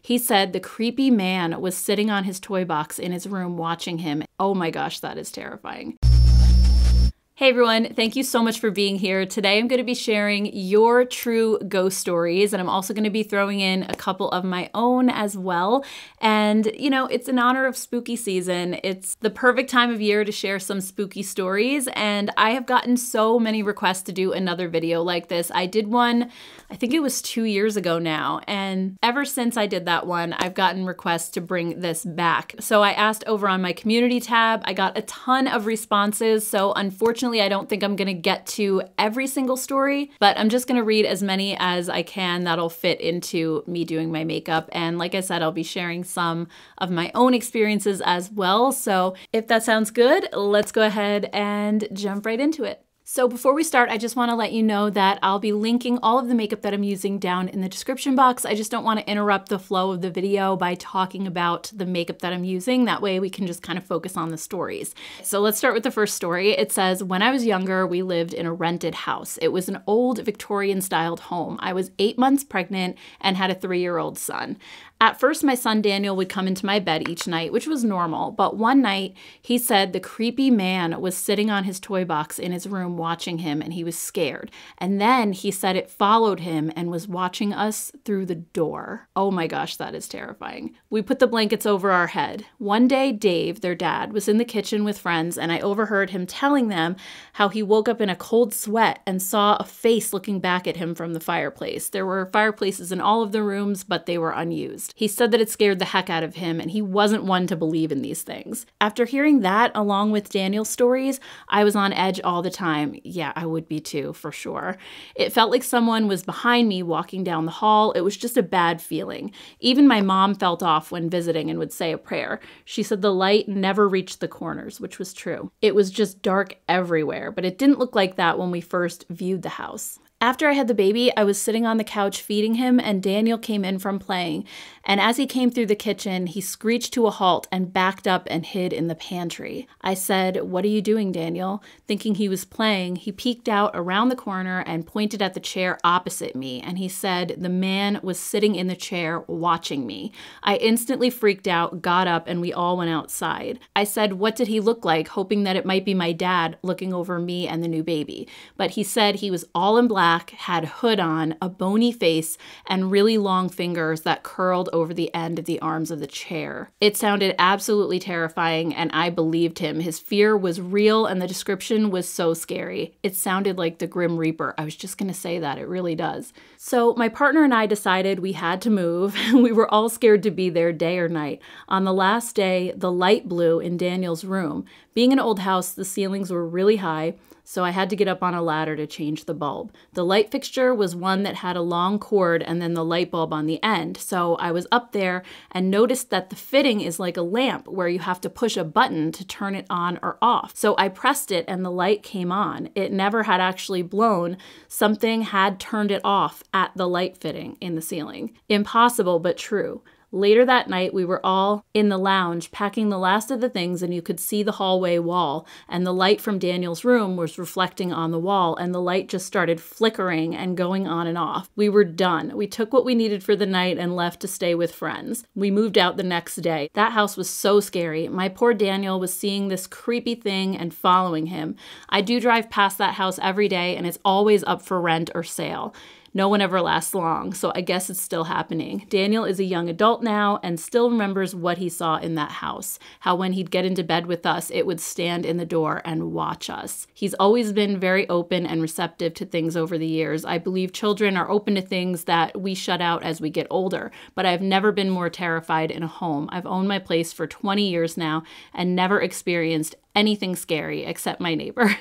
He said the creepy man was sitting on his toy box in his room watching him. Oh my gosh, that is terrifying. Hey everyone, thank you so much for being here. Today I'm going to be sharing your true ghost stories, and I'm also going to be throwing in a couple of my own as well. And you know, it's in honor of spooky season. It's the perfect time of year to share some spooky stories, and I have gotten so many requests to do another video like this. I did one, I think it was 2 years ago now, and ever since I did that one, I've gotten requests to bring this back. So I asked over on my community tab, I got a ton of responses, so unfortunately I don't think I'm gonna get to every single story, but I'm just gonna read as many as I can that'll fit into me doing my makeup. And like I said, I'll be sharing some of my own experiences as well. So if that sounds good, let's go ahead and jump right into it. So before we start, I just want to let you know that I'll be linking all of the makeup that I'm using down in the description box. I just don't want to interrupt the flow of the video by talking about the makeup that I'm using. That way we can just kind of focus on the stories. So let's start with the first story. It says, when I was younger, we lived in a rented house. It was an old Victorian styled home. I was 8 months pregnant and had a 3-year-old son. At first, my son Daniel would come into my bed each night, which was normal, but one night he said the creepy man was sitting on his toy box in his room watching him, and he was scared. And then he said it followed him and was watching us through the door. Oh my gosh, that is terrifying. We put the blankets over our head. One day, Dave, their dad, was in the kitchen with friends, and I overheard him telling them how he woke up in a cold sweat and saw a face looking back at him from the fireplace. There were fireplaces in all of the rooms, but they were unused. He said that it scared the heck out of him, and he wasn't one to believe in these things. After hearing that, along with Daniel's stories, I was on edge all the time. Yeah, I would be too, for sure. It felt like someone was behind me walking down the hall. It was just a bad feeling. Even my mom felt off when visiting and would say a prayer. She said the light never reached the corners, which was true. It was just dark everywhere, but it didn't look like that when we first viewed the house. After I had the baby, I was sitting on the couch feeding him, and Daniel came in from playing. And as he came through the kitchen, he screeched to a halt and backed up and hid in the pantry. I said, "What are you doing, Daniel?" Thinking he was playing, he peeked out around the corner and pointed at the chair opposite me, and he said the man was sitting in the chair watching me. I instantly freaked out, got up, and we all went outside. I said, "What did he look like?" hoping that it might be my dad looking over me and the new baby. But he said he was all in black, had a hood on, a bony face, and really long fingers that curled over the end of the arms of the chair. It sounded absolutely terrifying, and I believed him. His fear was real, and the description was so scary. It sounded like the Grim Reaper. I was just gonna say that. It really does. So my partner and I decided we had to move. We were all scared to be there day or night. On the last day, the light blew in Daniel's room. Being an old house, the ceilings were really high, so I had to get up on a ladder to change the bulb. The light fixture was one that had a long cord and then the light bulb on the end, so I was up there and noticed that the fitting is like a lamp where you have to push a button to turn it on or off. So I pressed it and the light came on. It never had actually blown. Something had turned it off at the light fitting in the ceiling. Impossible, but true. Later that night, we were all in the lounge packing the last of the things, and you could see the hallway wall, and the light from Daniel's room was reflecting on the wall, and the light just started flickering and going on and off. We were done. We took what we needed for the night and left to stay with friends. We moved out the next day. That house was so scary. My poor Daniel was seeing this creepy thing and following him. I do drive past that house every day, and it's always up for rent or sale. No one ever lasts long, so I guess it's still happening. Daniel is a young adult now and still remembers what he saw in that house. How when he'd get into bed with us, it would stand in the door and watch us. He's always been very open and receptive to things over the years. I believe children are open to things that we shut out as we get older, but I've never been more terrified in a home. I've owned my place for 20 years now and never experienced anything scary except my neighbor.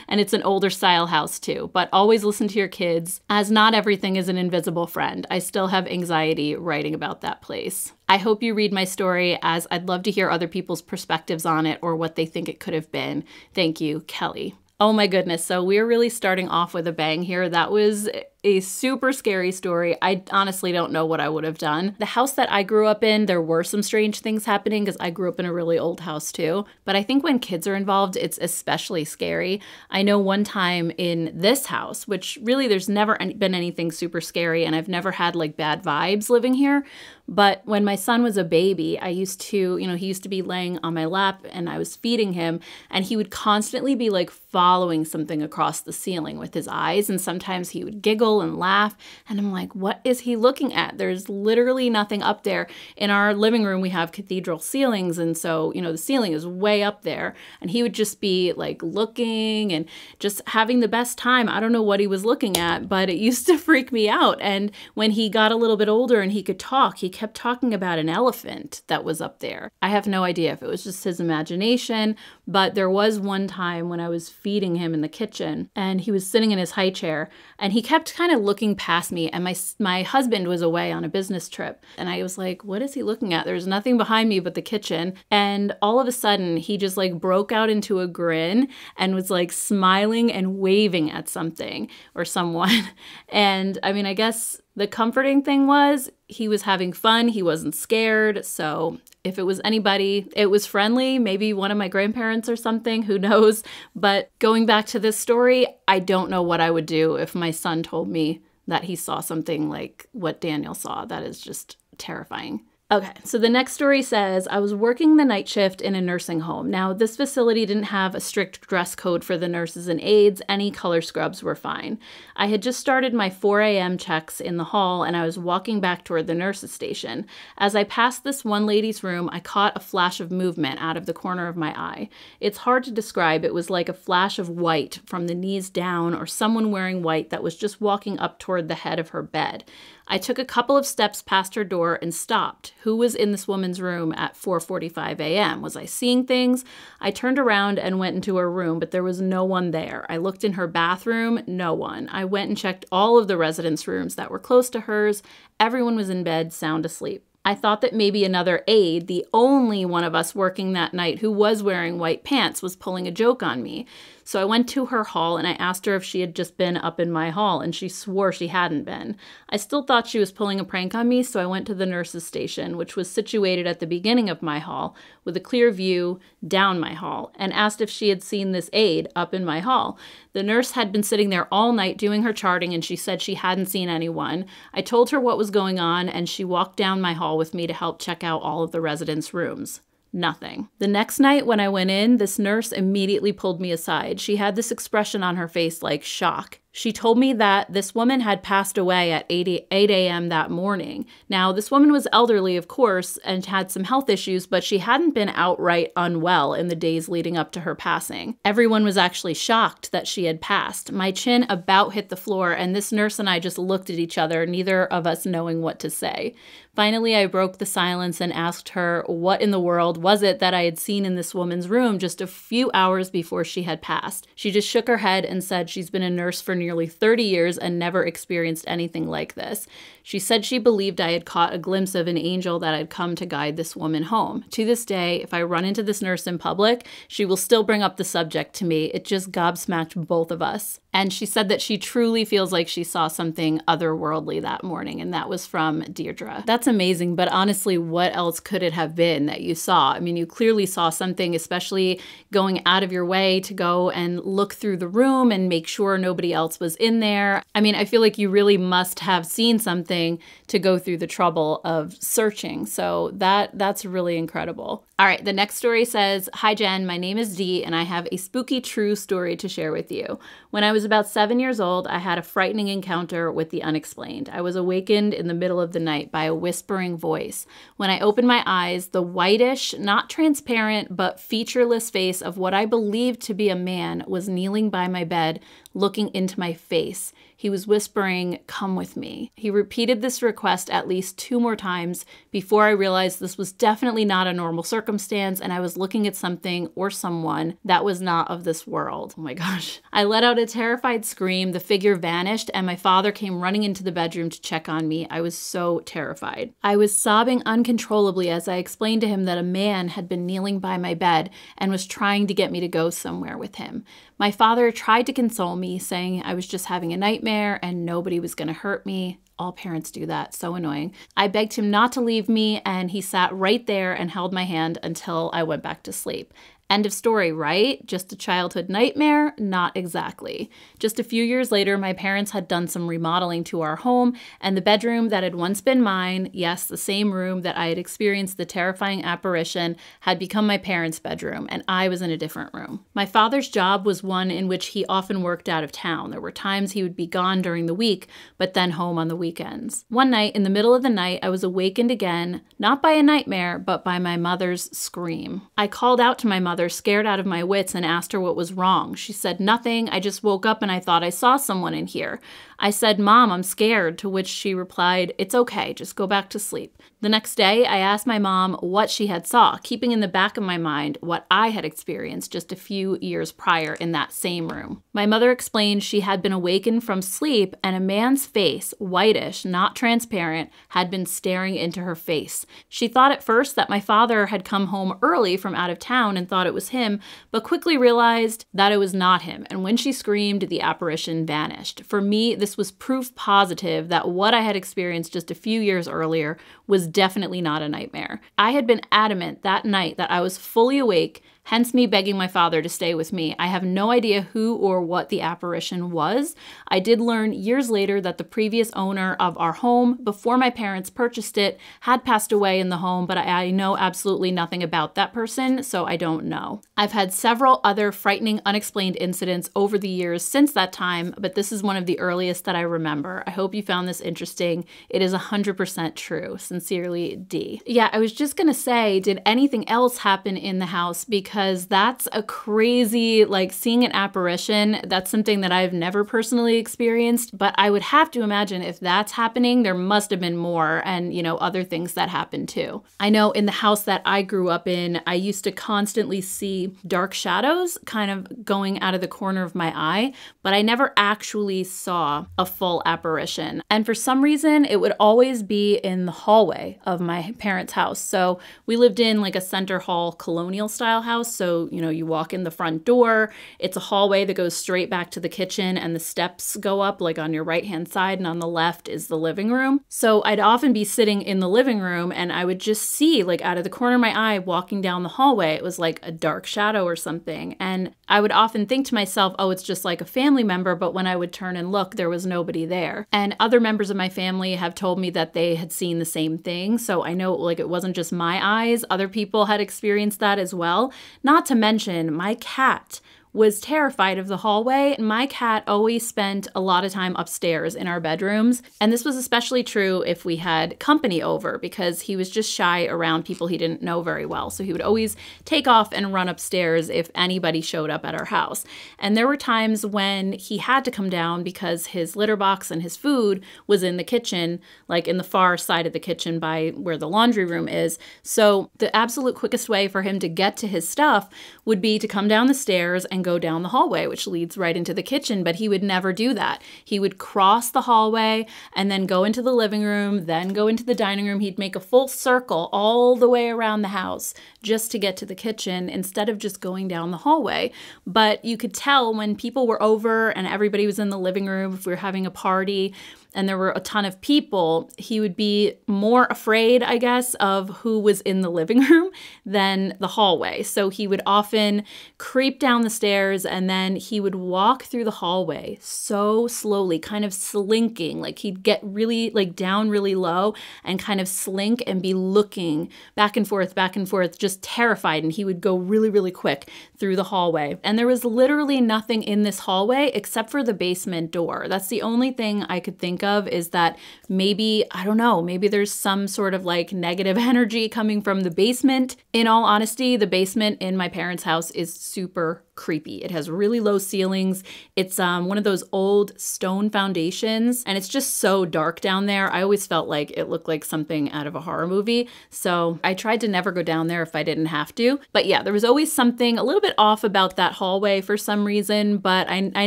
And it's an older style house too, but always listen to your kids, as not everything is an invisible friend. I still have anxiety writing about that place. I hope you read my story, as I'd love to hear other people's perspectives on it or what they think it could have been. Thank you, Kelly. Oh my goodness, so we're really starting off with a bang here. That was a super scary story. I honestly don't know what I would have done. The house that I grew up in, there were some strange things happening because I grew up in a really old house too. But I think when kids are involved, it's especially scary. I know one time in this house, which really there's never been anything super scary, and I've never had like bad vibes living here. But when my son was a baby, I used to, he used to be laying on my lap and I was feeding him, and he would constantly be like following something across the ceiling with his eyes. And sometimes he would giggle and laugh. And I'm like, what is he looking at? There's literally nothing up there. In our living room, we have cathedral ceilings. And so, the ceiling is way up there. And he would just be like looking and just having the best time. I don't know what he was looking at, but it used to freak me out. And when he got a little bit older and he could talk, he kept talking about an elephant that was up there. I have no idea if it was just his imagination, but there was one time when I was feeding him in the kitchen and he was sitting in his high chair and he kept kind of looking past me, and my husband was away on a business trip, and I was like, what is he looking at? There's nothing behind me but the kitchen. And all of a sudden he just like broke out into a grin and was like smiling and waving at something or someone. And I mean, I guess the comforting thing was he was having fun. He wasn't scared. So if it was anybody, it was friendly, maybe one of my grandparents or something, who knows? But going back to this story, I don't know what I would do if my son told me that he saw something like what Daniel saw. That is just terrifying. Okay, so the next story says, I was working the night shift in a nursing home. Now, this facility didn't have a strict dress code for the nurses and aides. Any color scrubs were fine. I had just started my 4 a.m. checks in the hall, and I was walking back toward the nurses' station. As I passed this one lady's room, I caught a flash of movement out of the corner of my eye. It's hard to describe. It was like a flash of white from the knees down, or someone wearing white that was just walking up toward the head of her bed. I took a couple of steps past her door and stopped. Who was in this woman's room at 4:45 a.m.? Was I seeing things? I turned around and went into her room, but there was no one there. I looked in her bathroom, no one. I went and checked all of the residents' rooms that were close to hers. Everyone was in bed, sound asleep. I thought that maybe another aide, the only one of us working that night who was wearing white pants, was pulling a joke on me. So I went to her hall and I asked her if she had just been up in my hall, and she swore she hadn't been. I still thought she was pulling a prank on me, so I went to the nurses' station, which was situated at the beginning of my hall with a clear view down my hall, and asked if she had seen this aide up in my hall. The nurse had been sitting there all night doing her charting, and she said she hadn't seen anyone. I told her what was going on, and she walked down my hall with me to help check out all of the residents' rooms. Nothing. The next night when I went in, this nurse immediately pulled me aside. She had this expression on her face like shock. She told me that this woman had passed away at 8 a.m. that morning. Now, this woman was elderly, of course, and had some health issues, but she hadn't been outright unwell in the days leading up to her passing. Everyone was actually shocked that she had passed. My chin about hit the floor, and this nurse and I just looked at each other, neither of us knowing what to say. Finally, I broke the silence and asked her what in the world was it that I had seen in this woman's room just a few hours before she had passed. She just shook her head and said she's been a nurse for nearly 30 years and never experienced anything like this. She said she believed I had caught a glimpse of an angel that had come to guide this woman home. To this day, if I run into this nurse in public, she will still bring up the subject to me. It just gobsmacked both of us. And she said that she truly feels like she saw something otherworldly that morning, and that was from Deirdre. That's amazing, but honestly, what else could it have been that you saw? I mean, you clearly saw something, especially going out of your way to go and look through the room and make sure nobody else was in there. I mean, I feel like you really must have seen something to go through the trouble of searching. So that's really incredible. All right, the next story says, "Hi Jen, my name is Dee and I have a spooky true story to share with you. When I was about 7 years old, I had a frightening encounter with the unexplained. I was awakened in the middle of the night by a whispering voice. When I opened my eyes, the whitish, not transparent, but featureless face of what I believed to be a man was kneeling by my bed, looking into my face. He was whispering, 'Come with me.' He repeated this request at least 2 more times before I realized this was definitely not a normal circumstance and I was looking at something or someone that was not of this world." Oh my gosh. I let out a terrified scream, the figure vanished, and my father came running into the bedroom to check on me. I was so terrified. cried. I was sobbing uncontrollably as I explained to him that a man had been kneeling by my bed and was trying to get me to go somewhere with him. My father tried to console me, saying I was just having a nightmare and nobody was going to hurt me. All parents do that. So annoying. I begged him not to leave me, and he sat right there and held my hand until I went back to sleep. End of story, right? Just a childhood nightmare? Not exactly. Just a few years later, my parents had done some remodeling to our home, and the bedroom that had once been mine, yes, the same room that I had experienced the terrifying apparition, had become my parents' bedroom, and I was in a different room. My father's job was one in which he often worked out of town. There were times he would be gone during the week, but then home on the weekends. One night, in the middle of the night, I was awakened again, not by a nightmare, but by my mother's scream. I called out to my mother, scared out of my wits, and asked her what was wrong. She said, "Nothing. I just woke up and I thought I saw someone in here." I said, "Mom, I'm scared," to which she replied, "It's okay. Just go back to sleep." The next day, I asked my mom what she had saw, keeping in the back of my mind what I had experienced just a few years prior in that same room. My mother explained she had been awakened from sleep and a man's face, whitish, not transparent, had been staring into her face. She thought at first that my father had come home early from out of town and thought it was him, but quickly realized that it was not him, and when she screamed, the apparition vanished. For me, this was proof positive that what I had experienced just a few years earlier was definitely not a nightmare. I had been adamant that night that I was fully awake, hence me begging my father to stay with me. I have no idea who or what the apparition was. I did learn years later that the previous owner of our home, before my parents purchased it, had passed away in the home, but I know absolutely nothing about that person, so I don't know. I've had several other frightening, unexplained incidents over the years since that time, but this is one of the earliest that I remember. I hope you found this interesting. It is 100% true. Sincerely, D. Yeah, I was just gonna say, did anything else happen in the house? Because that's a crazy, like, seeing an apparition, that's something that I've never personally experienced, but I would have to imagine if that's happening, there must have been more and, you know, other things that happened too. I know in the house that I grew up in, I used to constantly see dark shadows kind of going out of the corner of my eye, but I never actually saw a full apparition. And for some reason, it would always be in the hallway of my parents' house. So we lived in like a center hall colonial style house. So, you know, you walk in the front door, it's a hallway that goes straight back to the kitchen, and the steps go up like on your right-hand side, and on the left is the living room. So I'd often be sitting in the living room and I would just see, like, out of the corner of my eye walking down the hallway, it was like a dark shadow or something. And I would often think to myself, oh, it's just like a family member, but when I would turn and look, there was nobody there. And other members of my family have told me that they had seen the same thing. So I know, like, it wasn't just my eyes. Other people had experienced that as well. Not to mention, my cat was terrified of the hallway. My cat always spent a lot of time upstairs in our bedrooms. And this was especially true if we had company over, because he was just shy around people he didn't know very well. So he would always take off and run upstairs if anybody showed up at our house. And there were times when he had to come down because his litter box and his food was in the kitchen, like in the far side of the kitchen by where the laundry room is. So the absolute quickest way for him to get to his stuff would be to come down the stairs and go down the hallway, which leads right into the kitchen, but he would never do that. He would cross the hallway and then go into the living room, then go into the dining room. He'd make a full circle all the way around the house just to get to the kitchen instead of just going down the hallway. But you could tell when people were over and everybody was in the living room, if we were having a party, and there were a ton of people, he would be more afraid, I guess, of who was in the living room than the hallway. So he would often creep down the stairs and then he would walk through the hallway so slowly, kind of slinking, like he'd get really like down really low and kind of slink and be looking back and forth, just terrified. And he would go really, really quick through the hallway. And there was literally nothing in this hallway except for the basement door. That's the only thing I could think of, is that maybe, I don't know, maybe there's some sort of like negative energy coming from the basement. In all honesty, the basement in my parents' house is super creepy. It has really low ceilings. It's one of those old stone foundations, and it's just so dark down there. I always felt like it looked like something out of a horror movie. So I tried to never go down there if I didn't have to. But yeah, there was always something a little bit off about that hallway for some reason, but I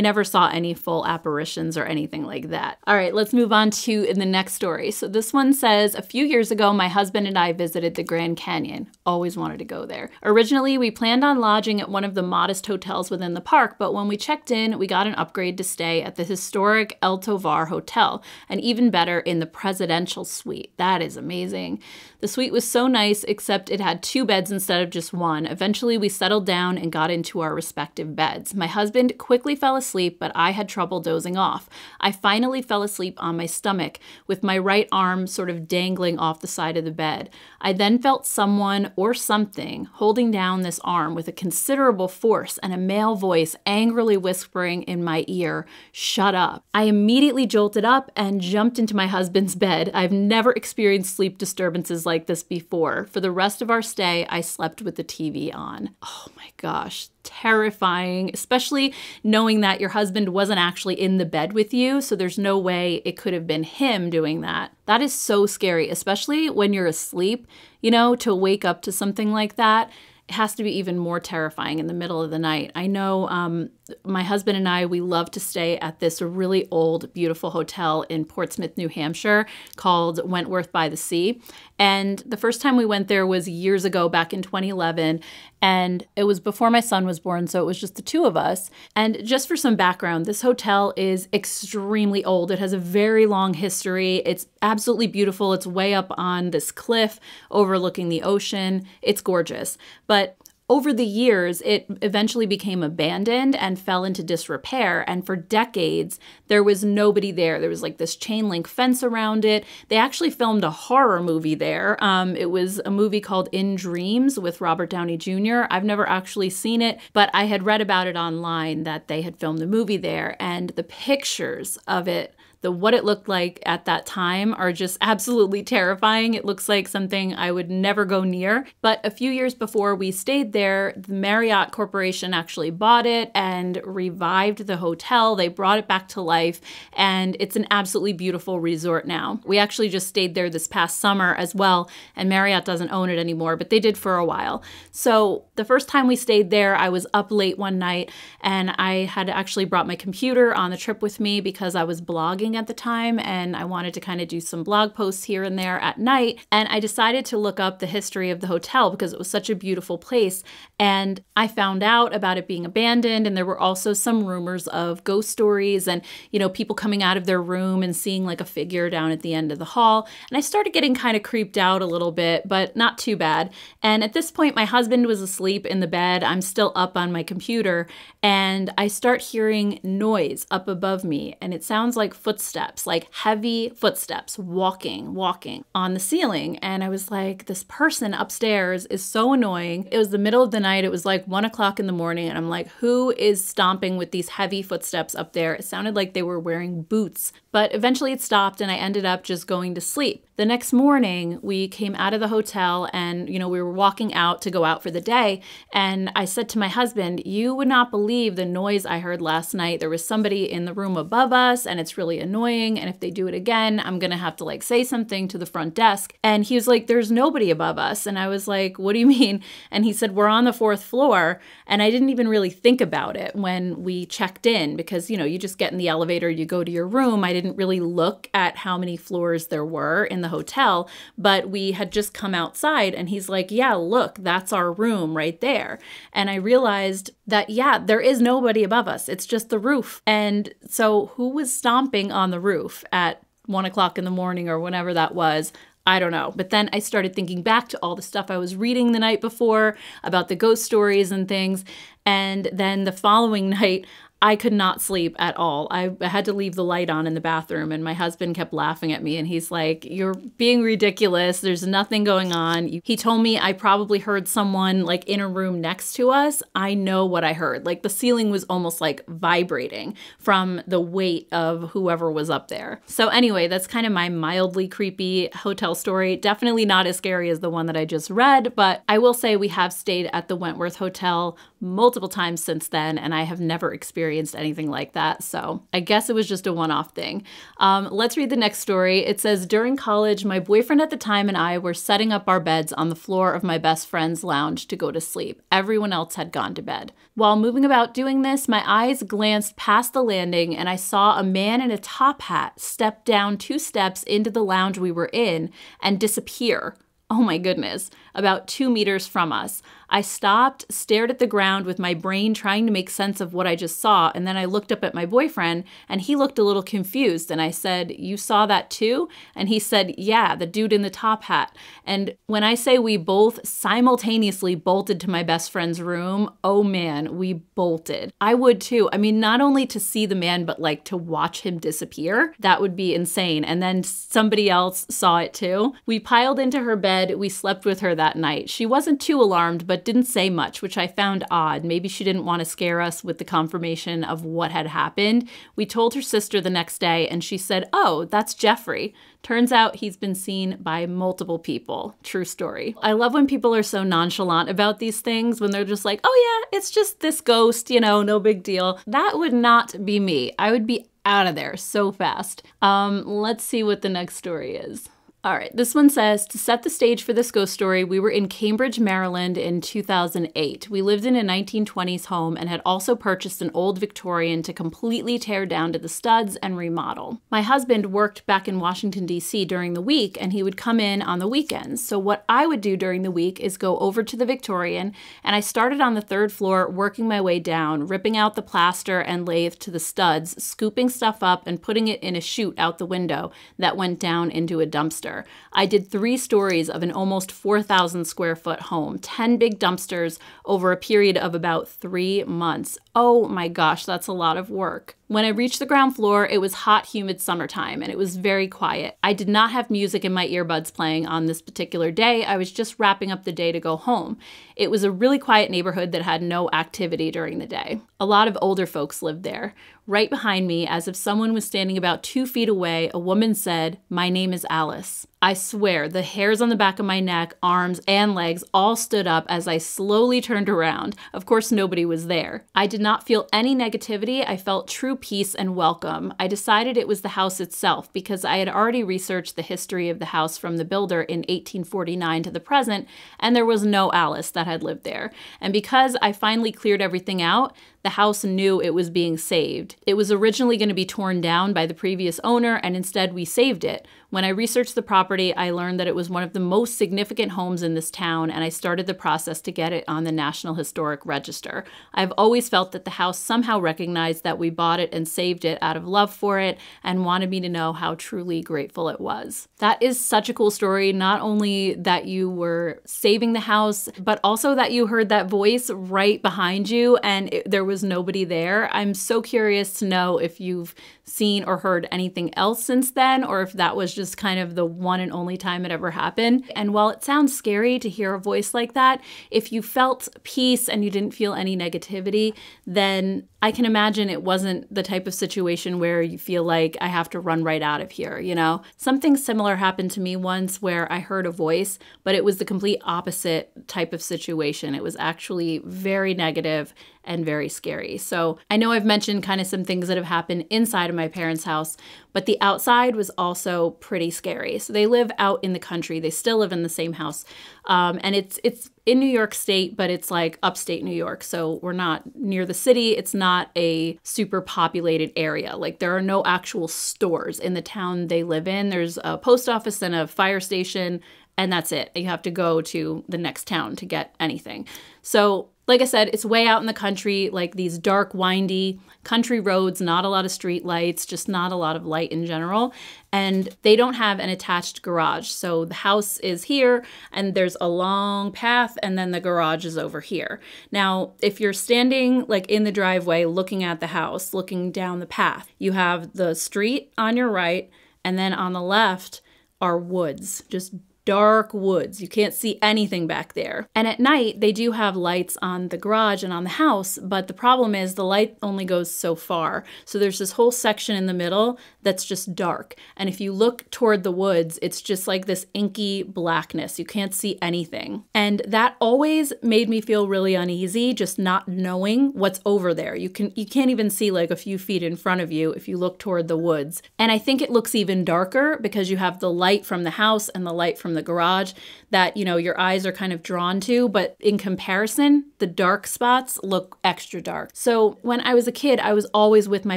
never saw any full apparitions or anything like that. All right, let's move on to the next story. So this one says, a few years ago, my husband and I visited the Grand Canyon. Always wanted to go there. Originally, we planned on lodging at one of the modest hotels within the park, but when we checked in, we got an upgrade to stay at the historic El Tovar Hotel, and even better, in the presidential suite. That is amazing. The suite was so nice, except it had 2 beds instead of just 1. Eventually, we settled down and got into our respective beds. My husband quickly fell asleep, but I had trouble dozing off. I finally fell asleep on my stomach, with my right arm sort of dangling off the side of the bed. I then felt someone or something holding down this arm with a considerable force, and a male voice angrily whispering in my ear, "Shut up." I immediately jolted up and jumped into my husband's bed. I've never experienced sleep disturbances like this before. For the rest of our stay, I slept with the TV on. Oh my gosh, terrifying, especially knowing that your husband wasn't actually in the bed with you, so there's no way it could have been him doing that. That is so scary, especially when you're asleep, you know, to wake up to something like that. It has to be even more terrifying in the middle of the night. I know my husband and I, we love to stay at this really old, beautiful hotel in Portsmouth, New Hampshire called Wentworth by the Sea. And the first time we went there was years ago, back in 2011. And it was before my son was born, so it was just the 2 of us. And just for some background, this hotel is extremely old. It has a very long history. It's absolutely beautiful. It's way up on this cliff overlooking the ocean. It's gorgeous. But over the years, it eventually became abandoned and fell into disrepair, and for decades, there was nobody there. There was like this chain link fence around it. They actually filmed a horror movie there. It was a movie called In Dreams with Robert Downey Jr. I've never actually seen it, but I had read about it online that they had filmed a movie there, and the pictures of it, what it looked like at that time, are just absolutely terrifying. It looks like something I would never go near. But a few years before we stayed there, the Marriott Corporation actually bought it and revived the hotel. They brought it back to life, and it's an absolutely beautiful resort now. We actually just stayed there this past summer as well, and Marriott doesn't own it anymore, but they did for a while. So the first time we stayed there, I was up late one night, and I had actually brought my computer on the trip with me because I was blogging at the time, and I wanted to kind of do some blog posts here and there at night. And I decided to look up the history of the hotel because it was such a beautiful place. And I found out about it being abandoned, and there were also some rumors of ghost stories and, you know, people coming out of their room and seeing like a figure down at the end of the hall. And I started getting kind of creeped out a little bit, but not too bad. And at this point, my husband was asleep in the bed. I'm still up on my computer, and I start hearing noise up above me, and it sounds like footsteps, like heavy footsteps walking on the ceiling. And I was like, this person upstairs is so annoying. It was the middle of the night. It was like 1 o'clock in the morning. And I'm like, who is stomping with these heavy footsteps up there? It sounded like they were wearing boots. But eventually it stopped, and I ended up just going to sleep. The next morning, we came out of the hotel, and, you know, we were walking out to go out for the day. And I said to my husband, you would not believe the noise I heard last night. There was somebody in the room above us, and it's really annoying. And if they do it again, I'm going to have to like say something to the front desk. And he was like, there's nobody above us. And I was like, what do you mean? And he said, we're on the 4th floor. And I didn't even really think about it when we checked in because, you know, you just get in the elevator, you go to your room. I didn't really look at how many floors there were in the hotel, but we had just come outside, and he's like, yeah, look, that's our room right there. And I realized that, yeah, there is nobody above us. It's just the roof. And so who was stomping on the roof at 1 o'clock in the morning or whenever that was? I don't know. But then I started thinking back to all the stuff I was reading the night before about the ghost stories and things. And then the following night, I could not sleep at all. I had to leave the light on in the bathroom, and my husband kept laughing at me, and he's like, "You're being ridiculous. There's nothing going on." He told me I probably heard someone like in a room next to us. I know what I heard. Like the ceiling was almost like vibrating from the weight of whoever was up there. So anyway, that's kind of my mildly creepy hotel story. Definitely not as scary as the one that I just read, but I will say we have stayed at the Wentworth Hotel multiple times since then, and I have never experienced anything like that. So I guess it was just a one-off thing. Let's read the next story. It says, during college, my boyfriend at the time and I were setting up our beds on the floor of my best friend's lounge to go to sleep. Everyone else had gone to bed. While moving about doing this, my eyes glanced past the landing and I saw a man in a top hat step down 2 steps into the lounge we were in and disappear. Oh my goodness, about 2 meters from us. I stopped, stared at the ground with my brain trying to make sense of what I just saw, and then I looked up at my boyfriend, and he looked a little confused, and I said, "You saw that too?" And he said, "Yeah, the dude in the top hat." And when I say we both simultaneously bolted to my best friend's room, oh man, we bolted. I would too. I mean, not only to see the man, but like to watch him disappear, that would be insane. And then somebody else saw it too. We piled into her bed. We slept with her that night. She wasn't too alarmed, but didn't say much, which I found odd. Maybe she didn't want to scare us with the confirmation of what had happened. We told her sister the next day and she said, "Oh, that's Jeffrey." Turns out he's been seen by multiple people. True story. I love when people are so nonchalant about these things, when they're just like, "Oh yeah, it's just this ghost, you know, no big deal." That would not be me. I would be out of there so fast. Let's see what the next story is. All right, this one says, to set the stage for this ghost story, we were in Cambridge, Maryland in 2008. We lived in a 1920s home and had also purchased an old Victorian to completely tear down to the studs and remodel. My husband worked back in Washington, D.C. during the week, and he would come in on the weekends. So what I would do during the week is go over to the Victorian, and I started on the 3rd floor, working my way down, ripping out the plaster and lathe to the studs, scooping stuff up and putting it in a chute out the window that went down into a dumpster. I did 3 stories of an almost 4,000 square foot home, 10 big dumpsters over a period of about 3 months. Oh my gosh, that's a lot of work. When I reached the ground floor, it was hot, humid summertime, and it was very quiet. I did not have music in my earbuds playing on this particular day. I was just wrapping up the day to go home. It was a really quiet neighborhood that had no activity during the day. A lot of older folks lived there. Right behind me, as if someone was standing about 2 feet away, a woman said, "My name is Alice." I swear, the hairs on the back of my neck, arms, and legs all stood up as I slowly turned around. Of course, nobody was there. I did not feel any negativity. I felt true peace and welcome. I decided it was the house itself because I had already researched the history of the house from the builder in 1849 to the present, and there was no Alice that had lived there. And because I finally cleared everything out, the house knew it was being saved. It was originally going to be torn down by the previous owner, and instead we saved it. When I researched the property, I learned that it was one of the most significant homes in this town, and I started the process to get it on the National Historic Register. I've always felt that the house somehow recognized that we bought it and saved it out of love for it and wanted me to know how truly grateful it was. That is such a cool story, not only that you were saving the house, but also that you heard that voice right behind you and there was nobody there. I'm so curious to know if you've seen or heard anything else since then, or if that was just kind of the one and only time it ever happened. And while it sounds scary to hear a voice like that, if you felt peace and you didn't feel any negativity, then I can imagine it wasn't the type of situation where you feel like I have to run right out of here, you know? Something similar happened to me once where I heard a voice, but it was the complete opposite type of situation. It was actually very negative and very scary. So I know I've mentioned kind of some things that have happened inside of my parents' house, but the outside was also pretty scary. So they live out in the country. They still live in the same house. And it's in New York State, but it's like upstate New York. So we're not near the city. It's not a super populated area. Like there are no actual stores in the town they live in. There's a post office and a fire station, and that's it. You have to go to the next town to get anything. So Like I said, it's way out in the country, like these dark, windy country roads, not a lot of street lights, just not a lot of light in general. And they don't have an attached garage. So the house is here and there's a long path and then the garage is over here. Now, if you're standing like in the driveway, looking at the house, looking down the path, you have the street on your right, and then on the left are woods, just dark woods. You can't see anything back there. And at night, they do have lights on the garage and on the house, but the problem is the light only goes so far. So there's this whole section in the middle that's just dark. And if you look toward the woods, it's just like this inky blackness. You can't see anything. And that always made me feel really uneasy, just not knowing what's over there. You can't even see like a few feet in front of you if you look toward the woods. And I think it looks even darker because you have the light from the house and the light from the garage that, you know, your eyes are kind of drawn to, but in comparison, the dark spots look extra dark. So when I was a kid, I was always with my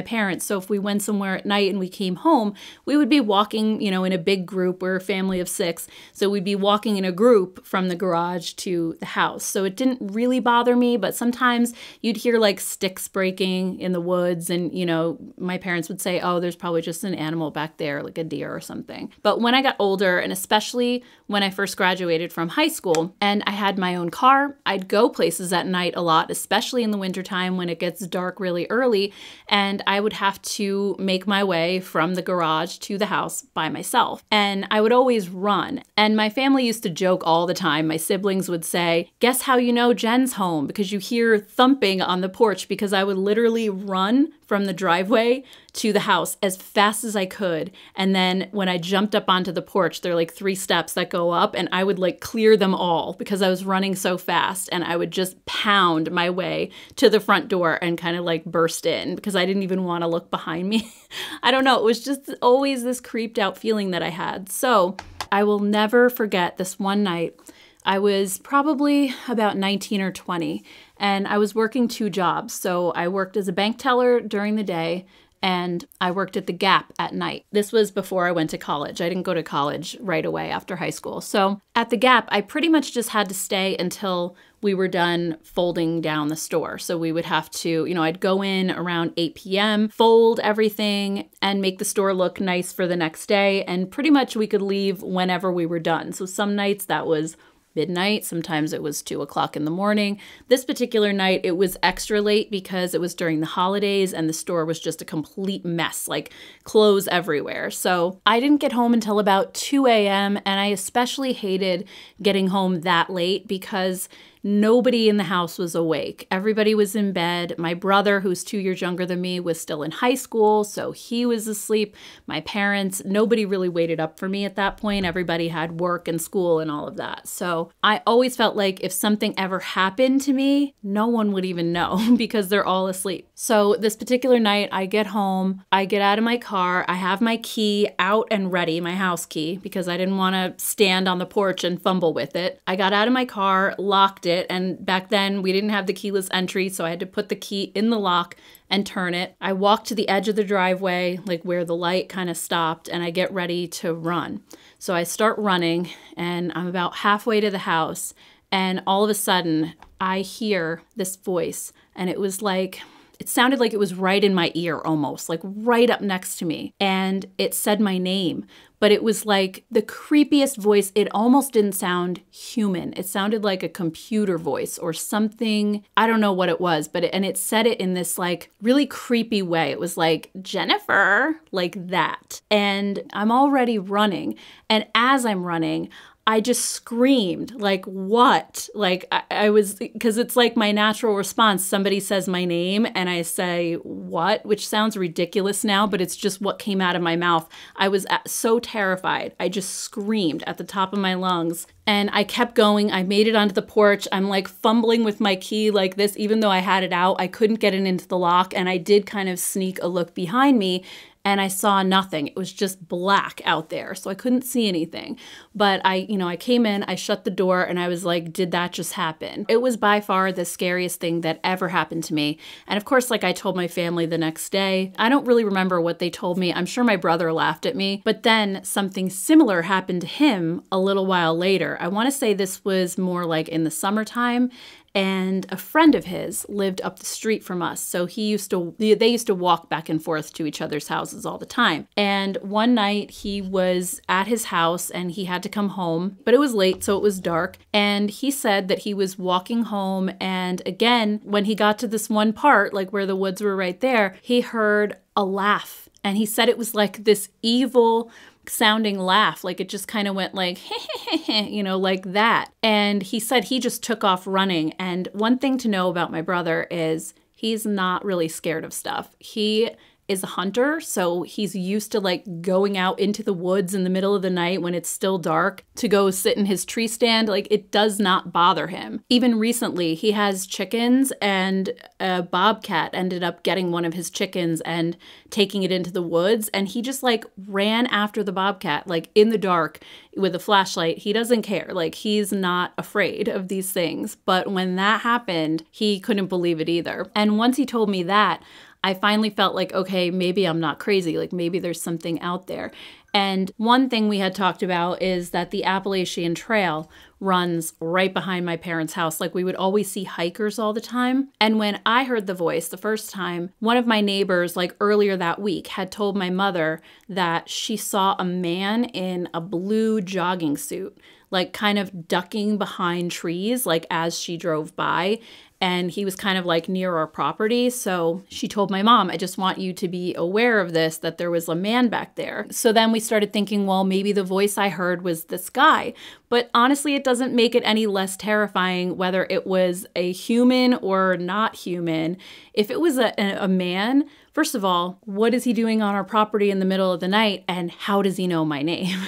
parents. So if we went somewhere at night and we came home, we would be walking, you know, in a big group. We're a family of 6. So we'd be walking in a group from the garage to the house. So it didn't really bother me, but sometimes you'd hear like sticks breaking in the woods and, you know, my parents would say, oh, there's probably just an animal back there, like a deer or something. But when I got older, and especially when I first graduated from high school and I had my own car, I'd go places at night a lot, especially in the wintertime when it gets dark really early, and I would have to make my way from the garage to the house by myself. And I would always run. And my family used to joke all the time. My siblings would say, guess how you know Jen's home? Because you hear thumping on the porch, because I would literally run from the driveway to the house as fast as I could. And then when I jumped up onto the porch, there are like 3 steps that go up, and I would like clear them all because I was running so fast, and I would just pound my way to the front door and kind of like burst in because I didn't even want to look behind me. I don't know. It was just always this creeped out feeling that I had. So I will never forget this one night. I was probably about 19 or 20, and I was working 2 jobs. So I worked as a bank teller during the day, and I worked at the Gap at night. This was before I went to college. I didn't go to college right away after high school. So at the Gap, I pretty much just had to stay until we were done folding down the store. So we would have to, you know, I'd go in around 8 p.m., fold everything, and make the store look nice for the next day. And pretty much we could leave whenever we were done. So some nights that was midnight. Sometimes it was 2 o'clock in the morning. This particular night, it was extra late because it was during the holidays and the store was just a complete mess, like clothes everywhere. So I didn't get home until about 2 a.m. and I especially hated getting home that late because nobody in the house was awake. Everybody was in bed. My brother, who's 2 years younger than me, was still in high school, so he was asleep. My parents, nobody really waited up for me at that point. Everybody had work and school and all of that. So I always felt like if something ever happened to me, no one would even know because they're all asleep. So this particular night, I get home, I get out of my car, I have my key out and ready, my house key, because I didn't want to stand on the porch and fumble with it. I got out of my car, locked it, and back then we didn't have the keyless entry, so I had to put the key in the lock and turn it. I walked to the edge of the driveway, like where the light kind of stopped, and I get ready to run. So I start running, and I'm about halfway to the house, and all of a sudden I hear this voice, and it was like, it sounded like it was right in my ear almost, like right up next to me. And it said my name, but it was like the creepiest voice. It almost didn't sound human. It sounded like a computer voice or something. I don't know what it was, but it said it in this like really creepy way. It was like, Jennifer, like that. And I'm already running. And as I'm running, I just screamed, like, what? Like, I was, because it's like my natural response. Somebody says my name and I say, what? Which sounds ridiculous now, but it's just what came out of my mouth. I was so terrified. I just screamed at the top of my lungs. And I kept going. I made it onto the porch. I'm like fumbling with my key like this, even though I had it out. I couldn't get it into the lock. And I did kind of sneak a look behind me. And I saw nothing. It was just black out there, so I couldn't see anything. But I came in, I shut the door, and I was like, did that just happen? It was by far the scariest thing that ever happened to me. And of course, like I told my family the next day, I don't really remember what they told me. I'm sure my brother laughed at me. But then something similar happened to him a little while later. I want to say this was more like in the summertime. and a friend of his lived up the street from us. So they used to walk back and forth to each other's houses all the time. And one night he was at his house and he had to come home, but it was late, so it was dark. And he said that he was walking home, and again, when he got to this one part, like where the woods were right there, he heard a laugh. And he said it was like this evil sounding laugh, like it just kind of went like, you know, like that. And he said he just took off running. And one thing to know about my brother is he's not really scared of stuff. He is a hunter, so he's used to like going out into the woods in the middle of the night when it's still dark to go sit in his tree stand. Like, it does not bother him. Even recently, he has chickens, and a bobcat ended up getting one of his chickens and taking it into the woods, and he just like ran after the bobcat, like in the dark with a flashlight. He doesn't care. Like, he's not afraid of these things. But when that happened, he couldn't believe it either. And once he told me that, I finally felt like, okay, maybe I'm not crazy. Like, maybe there's something out there. And one thing we had talked about is that the Appalachian Trail runs right behind my parents' house. Like, we would always see hikers all the time. And when I heard the voice the first time, one of my neighbors, like earlier that week, had told my mother that she saw a man in a blue jogging suit, like kind of ducking behind trees, like as she drove by. And he was kind of like near our property. So she told my mom, I just want you to be aware of this, that there was a man back there. So then we started thinking, well, maybe the voice I heard was this guy. But honestly, it doesn't make it any less terrifying whether it was a human or not human. If it was a man, first of all, what is he doing on our property in the middle of the night? And how does he know my name?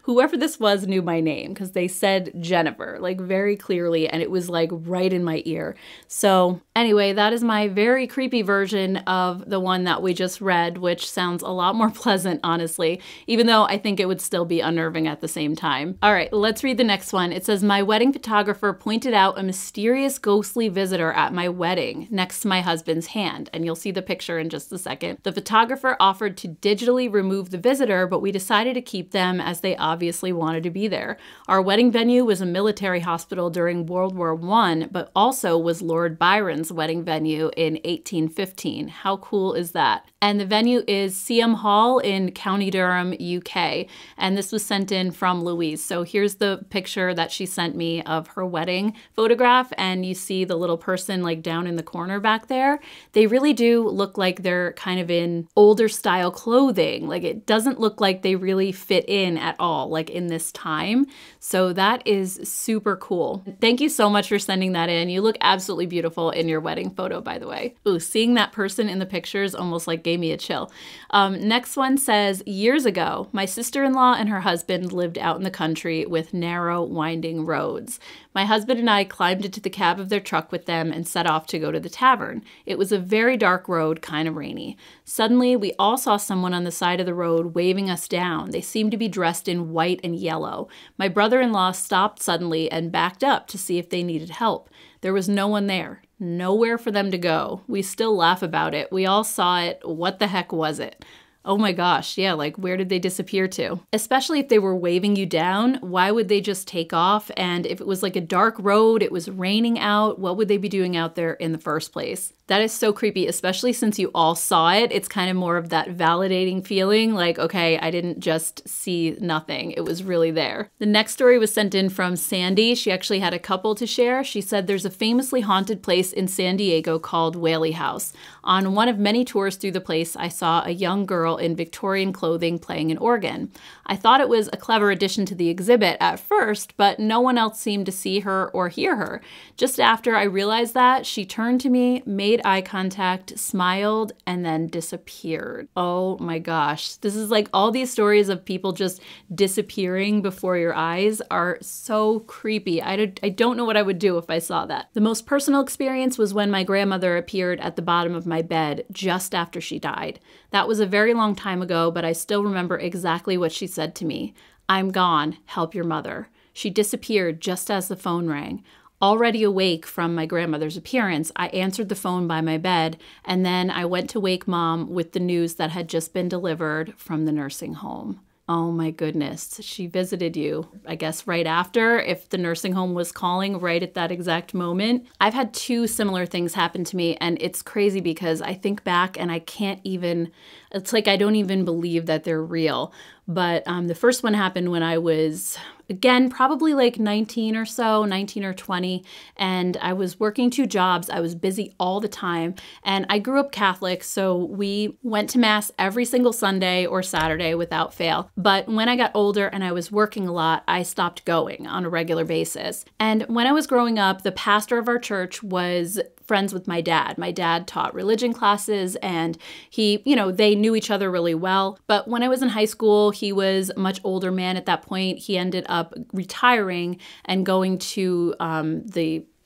Whoever this was knew my name because they said Jennifer, like very clearly, and it was like right in my ear. So anyway, that is my very creepy version of the one that we just read, which sounds a lot more pleasant, honestly, even though I think it would still be unnerving at the same time. All right, let's read the next one. It says, my wedding photographer pointed out a mysterious ghostly visitor at my wedding next to my husband's hand. And you'll see the picture in just a second. The photographer offered to digitally remove the visitor, but we decided to keep them as they obviously wanted to be there. Our wedding venue was a military hospital during World War I, but also was Lord Byron's wedding venue in 1815. How cool is that? And the venue is CM Hall in County Durham, UK. And this was sent in from Louise. So here's the picture that she sent me of her wedding photograph. And you see the little person like down in the corner back there. They really do look like they're kind of in older style clothing. Like, it doesn't look like they really fit in at all, like in this time. So that is super cool. Thank you so much for sending that in. You look absolutely beautiful in your wedding photo, by the way. Ooh, seeing that person in the pictures almost like gave me a chill. Next one says, years ago, my sister-in-law and her husband lived out in the country with narrow, winding roads. My husband and I climbed into the cab of their truck with them and set off to go to the tavern. It was a very dark road, kind of rainy. Suddenly, we all saw someone on the side of the road waving us down. They seemed to be dressed in white and yellow. My brother-in-law stopped suddenly and backed up to see if they needed help. There was no one there. Nowhere for them to go. We still laugh about it. We all saw it. What the heck was it? Oh my gosh, yeah, like where did they disappear to? Especially if they were waving you down, why would they just take off? And if it was like a dark road, it was raining out, what would they be doing out there in the first place? That is so creepy, especially since you all saw it. It's kind of more of that validating feeling like, okay, I didn't just see nothing. It was really there. The next story was sent in from Sandy. She actually had a couple to share. She said there's a famously haunted place in San Diego called Whaley House. On one of many tours through the place, I saw a young girl in Victorian clothing playing an organ. I thought it was a clever addition to the exhibit at first, but no one else seemed to see her or hear her. Just after I realized that, she turned to me, made eye contact, smiled, and then disappeared. Oh my gosh. This is like all these stories of people just disappearing before your eyes are so creepy. I don't know what I would do if I saw that. The most personal experience was when my grandmother appeared at the bottom of my bed just after she died. That was a very long time ago, but I still remember exactly what she said to me. I'm gone. Help your mother. She disappeared just as the phone rang. Already awake from my grandmother's appearance, I answered the phone by my bed, and then I went to wake Mom with the news that had just been delivered from the nursing home. Oh my goodness. She visited you, I guess, right after, if the nursing home was calling right at that exact moment. I've had two similar things happen to me, and it's crazy because I think back and I can't even, it's like I don't even believe that they're real. But the first one happened when I was, again, probably like 19 or so, 19 or 20, and I was working two jobs. I was busy all the time, and I grew up Catholic, so we went to Mass every single Sunday or Saturday without fail. But when I got older and I was working a lot, I stopped going on a regular basis. And when I was growing up, the pastor of our church was friends with my dad. My dad taught religion classes, and he, they knew each other really well. But when I was in high school, he was a much older man at that point. He ended up retiring and going to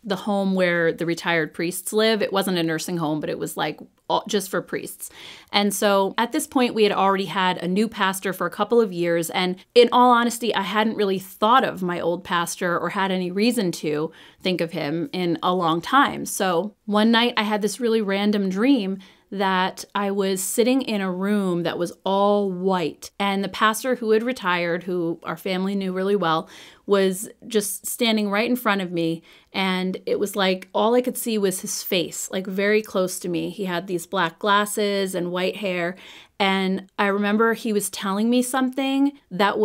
the home where the retired priests live. It wasn't a nursing home, but it was like just for priests. And so at this point, we had already had a new pastor for a couple of years. And in all honesty, I hadn't really thought of my old pastor or had any reason to think of him in a long time. So one night I had this really random dream that I was sitting in a room that was all white. And the pastor who had retired, who our family knew really well, was just standing right in front of me. And it was like all I could see was his face, like very close to me. He had these black glasses and white hair. And I remember he was telling me something that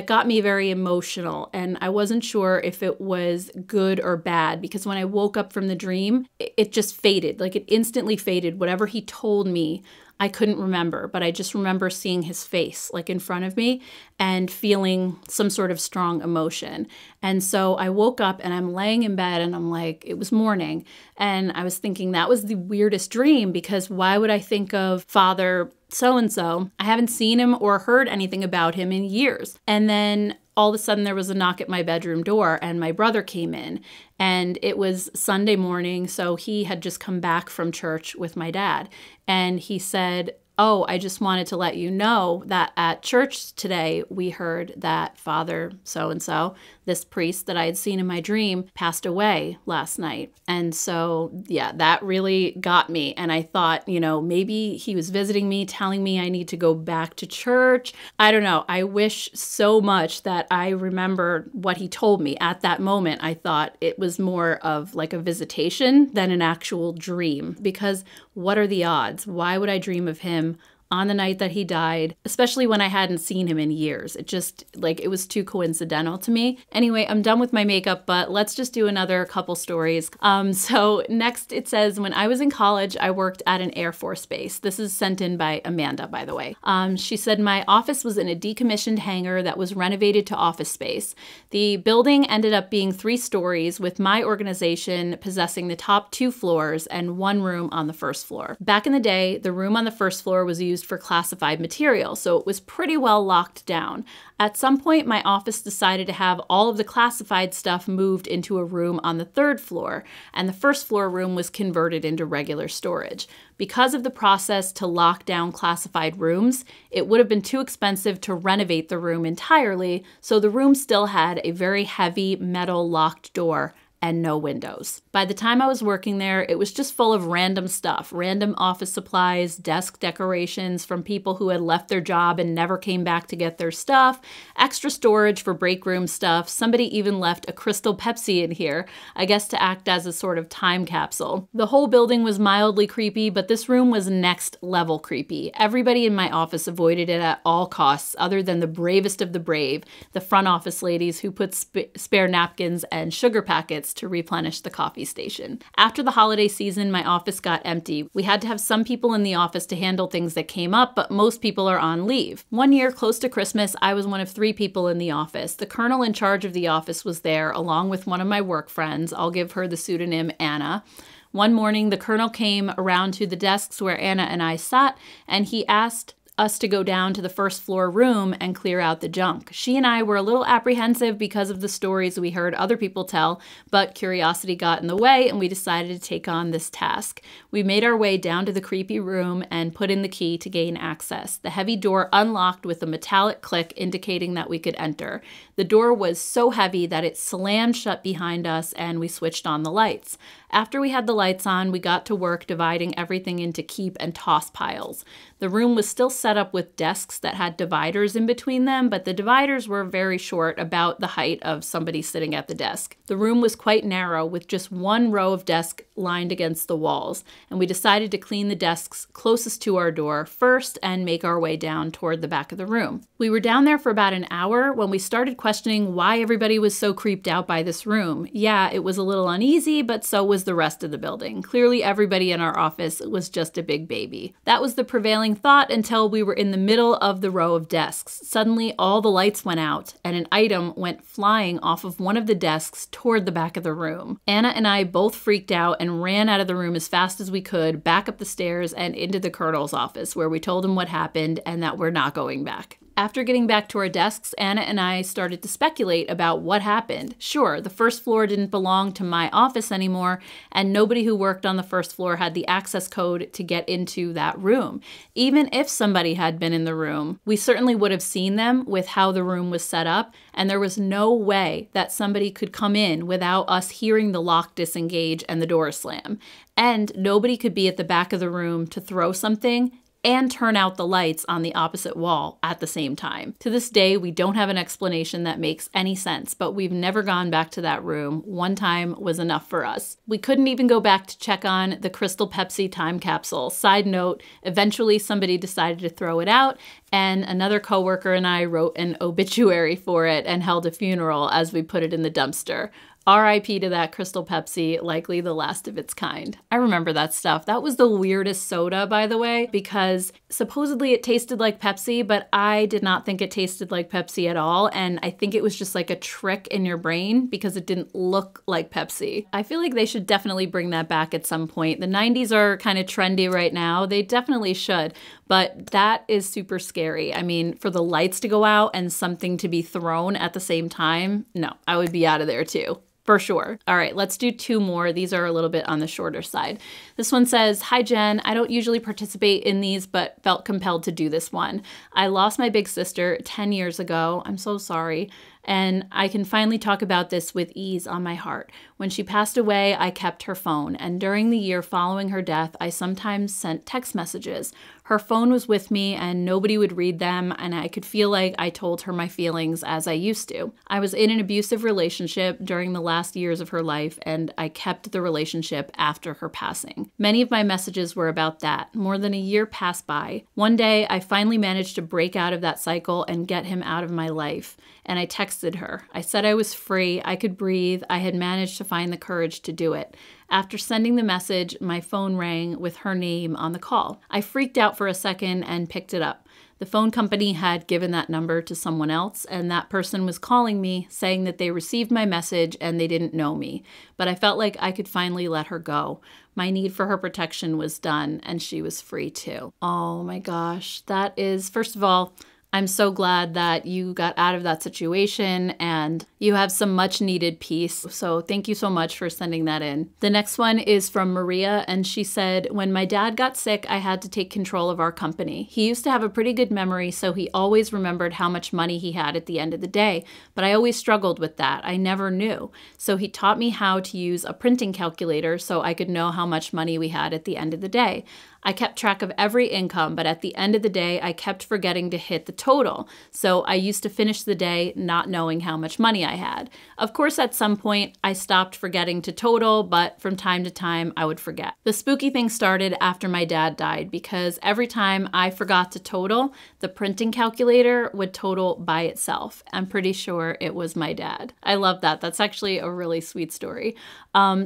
got me very emotional. And I wasn't sure if it was good or bad, because when I woke up from the dream, it just faded. Like it instantly faded. Whatever he told me, I couldn't remember, but I just remember seeing his face like in front of me and feeling some sort of strong emotion. And so I woke up and I'm laying in bed and I'm like, it was morning. And I was thinking that was the weirdest dream, because why would I think of Father so-and-so? I haven't seen him or heard anything about him in years. And then all of a sudden there was a knock at my bedroom door and my brother came in, and it was Sunday morning. So he had just come back from church with my dad, and he said, "Oh, I just wanted to let you know that at church today, we heard that Father so-and-so, this priest that I had seen in my dream, passed away last night." And so, yeah, that really got me. And I thought, maybe he was visiting me, telling me I need to go back to church. I don't know. I wish so much that I remembered what he told me at that moment. I thought it was more of like a visitation than an actual dream, because what are the odds? Why would I dream of him on the night that he died, especially when I hadn't seen him in years? It just, it was too coincidental to me. Anyway, I'm done with my makeup, but let's just do another couple stories. So next it says, when I was in college, I worked at an Air Force base. This is sent in by Amanda, by the way. She said, my office was in a decommissioned hangar that was renovated to office space. The building ended up being 3 stories, with my organization possessing the top 2 floors and 1 room on the first floor. Back in the day, the room on the first floor was used for classified material, so it was pretty well locked down. At some point, my office decided to have all of the classified stuff moved into a room on the 3rd floor, and the first floor room was converted into regular storage. Because of the process to lock down classified rooms, it would have been too expensive to renovate the room entirely, so the room still had a very heavy metal locked door and no windows. By the time I was working there, it was just full of random stuff, random office supplies, desk decorations from people who had left their job and never came back to get their stuff, extra storage for break room stuff. Somebody even left a Crystal Pepsi in here, I guess to act as a sort of time capsule. The whole building was mildly creepy, but this room was next level creepy. Everybody in my office avoided it at all costs, other than the bravest of the brave, the front office ladies who put spare napkins and sugar packets to replenish the coffee station. After the holiday season, my office got empty. We had to have some people in the office to handle things that came up, but most people are on leave. One year, close to Christmas, I was one of 3 people in the office. The colonel in charge of the office was there, along with one of my work friends. I'll give her the pseudonym Anna. One morning, the colonel came around to the desks where Anna and I sat, and he asked us to go down to the first floor room and clear out the junk. She and I were a little apprehensive because of the stories we heard other people tell, but curiosity got in the way and we decided to take on this task. We made our way down to the creepy room and put in the key to gain access. The heavy door unlocked with a metallic click indicating that we could enter. The door was so heavy that it slammed shut behind us and we switched on the lights. After we had the lights on, we got to work dividing everything into keep and toss piles. The room was still set up with desks that had dividers in between them, but the dividers were very short, about the height of somebody sitting at the desk. The room was quite narrow with just one row of desks lined against the walls, and we decided to clean the desks closest to our door first and make our way down toward the back of the room. We were down there for about an hour when we started questioning why everybody was so creeped out by this room. Yeah, it was a little uneasy, but so was the rest of the building. Clearly everybody in our office was just a big baby. That was the prevailing thought until we were in the middle of the row of desks. Suddenly all the lights went out and an item went flying off of one of the desks toward the back of the room. Anna and I both freaked out and ran out of the room as fast as we could, back up the stairs and into the Colonel's office, where we told him what happened and that we're not going back. After getting back to our desks, Anna and I started to speculate about what happened. Sure, the first floor didn't belong to my office anymore, and nobody who worked on the first floor had the access code to get into that room. Even if somebody had been in the room, we certainly would have seen them with how the room was set up, and there was no way that somebody could come in without us hearing the lock disengage and the door slam. And nobody could be at the back of the room to throw something and turn out the lights on the opposite wall at the same time. To this day, we don't have an explanation that makes any sense, but we've never gone back to that room. One time was enough for us. We couldn't even go back to check on the Crystal Pepsi time capsule. Side note, eventually somebody decided to throw it out, and another coworker and I wrote an obituary for it and held a funeral as we put it in the dumpster. RIP to that Crystal Pepsi, likely the last of its kind. I remember that stuff. That was the weirdest soda, by the way, because supposedly it tasted like Pepsi, but I did not think it tasted like Pepsi at all, and I think it was just like a trick in your brain because it didn't look like Pepsi. I feel like they should definitely bring that back at some point. The 90s are kind of trendy right now. They definitely should, but that is super scary. I mean, for the lights to go out and something to be thrown at the same time, no, I would be out of there too. For sure. All right, let's do two more. These are a little bit on the shorter side. This one says, "Hi Jen, I don't usually participate in these, but felt compelled to do this one. I lost my big sister 10 years ago. I'm so sorry. And I can finally talk about this with ease on my heart. When she passed away, I kept her phone, and during the year following her death, I sometimes sent text messages. Her phone was with me and nobody would read them, and I could feel like I told her my feelings as I used to. I was in an abusive relationship during the last years of her life, and I kept the relationship after her passing. Many of my messages were about that. More than a year passed by. One day, I finally managed to break out of that cycle and get him out of my life. And I texted her. I said I was free, I could breathe, I had managed to find the courage to do it. After sending the message, my phone rang with her name on the call. I freaked out for a second and picked it up. The phone company had given that number to someone else, and that person was calling me saying that they received my message and they didn't know me. But I felt like I could finally let her go. My need for her protection was done, and she was free too." Oh my gosh, that is, first of all, I'm so glad that you got out of that situation and you have some much needed peace. So thank you so much for sending that in. The next one is from Maria, and she said, "When my dad got sick, I had to take control of our company. He used to have a pretty good memory, so he always remembered how much money he had at the end of the day, but I always struggled with that. I never knew. So he taught me how to use a printing calculator so I could know how much money we had at the end of the day. I kept track of every income, but at the end of the day, I kept forgetting to hit the total. So I used to finish the day not knowing how much money I had. Of course, at some point, I stopped forgetting to total, but from time to time, I would forget. The spooky thing started after my dad died because every time I forgot to total, the printing calculator would total by itself. I'm pretty sure it was my dad." I love that. That's actually a really sweet story.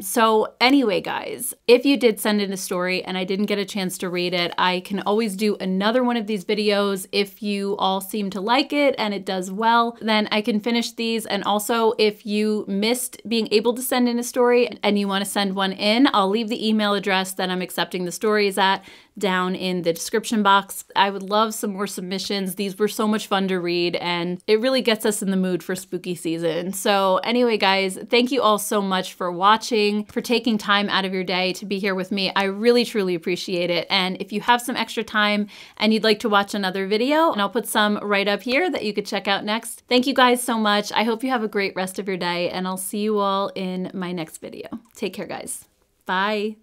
So anyway, guys, if you did send in a story and I didn't get a chance to read it, I can always do another one of these videos. If you all seem to like it and it does well, then I can finish these. And also, if you missed being able to send in a story and you want to send one in, I'll leave the email address that I'm accepting the stories at down in the description box. I would love some more submissions. These were so much fun to read and it really gets us in the mood for spooky season. So anyway, guys, thank you all so much for watching, for taking time out of your day to be here with me. I really, truly appreciate it. And if you have some extra time and you'd like to watch another video, and I'll put some right up here that you could check out next. Thank you guys so much. I hope you have a great rest of your day, and I'll see you all in my next video. Take care, guys. Bye.